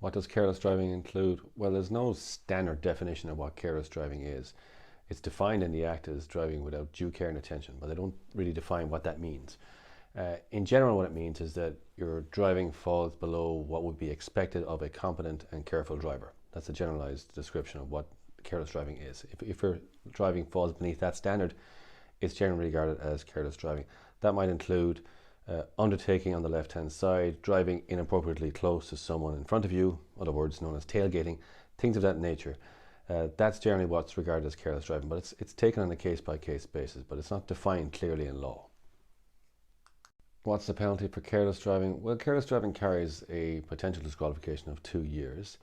What does careless driving include? Well, there's no standard definition of what careless driving is. It's defined in the Act as driving without due care and attention, but they don't really define what that means. In general, what it means is that your driving falls below what would be expected of a competent and careful driver. That's a generalized description of what careless driving is. If your driving falls beneath that standard, it's generally regarded as careless driving. That might include undertaking on the left-hand side, driving inappropriately close to someone in front of you, in other words known as tailgating, things of that nature. That's generally what's regarded as careless driving, but it's taken on a case-by-case basis, but it's not defined clearly in law. What's the penalty for careless driving? Well, careless driving carries a potential disqualification of 2 years.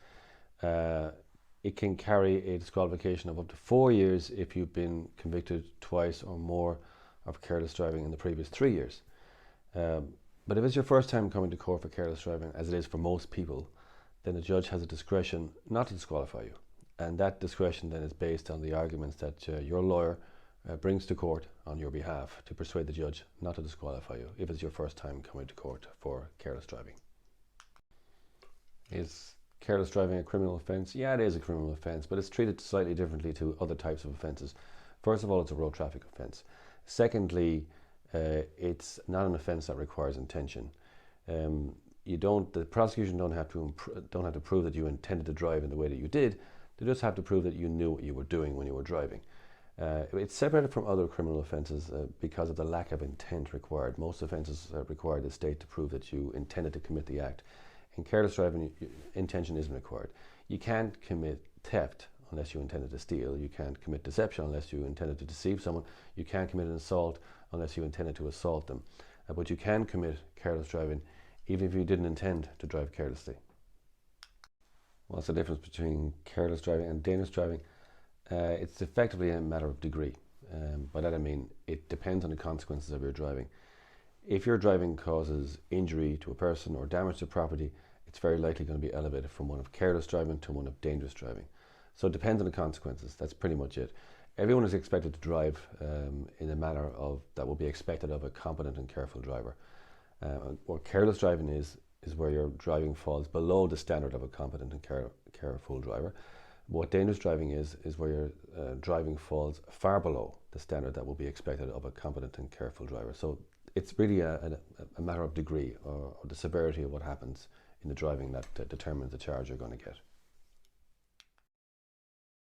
It can carry a disqualification of up to 4 years if you've been convicted twice or more of careless driving in the previous 3 years. But if it's your first time coming to court for careless driving, as it is for most people, then the judge has a discretion not to disqualify you. And that discretion then is based on the arguments that your lawyer brings to court on your behalf to persuade the judge not to disqualify you if it's your first time coming to court for careless driving. Is careless driving a criminal offence? Yeah, it is a criminal offence, but it's treated slightly differently to other types of offences. First of all, it's a road traffic offence. Secondly, it's not an offence that requires intention. The prosecution don't have to prove that you intended to drive in the way that you did. They just have to prove that you knew what you were doing when you were driving. It's separated from other criminal offences because of the lack of intent required. Most offences require the state to prove that you intended to commit the act. In careless driving, intention isn't required. You can't commit theft unless you intended to steal. You can't commit deception unless you intended to deceive someone. You can't commit an assault unless you intended to assault them. But you can commit careless driving even if you didn't intend to drive carelessly. What's the difference between careless driving and dangerous driving? It's effectively a matter of degree. By that I mean it depends on the consequences of your driving. If your driving causes injury to a person or damage to property, it's very likely going to be elevated from one of careless driving to one of dangerous driving. So it depends on the consequences. That's pretty much it. Everyone is expected to drive in a manner that will be expected of a competent and careful driver. What careless driving is where your driving falls below the standard of a competent and careful driver. What dangerous driving is where your driving falls far below the standard that will be expected of a competent and careful driver. So it's really a matter of degree or the severity of what happens in the driving that determines the charge you're going to get.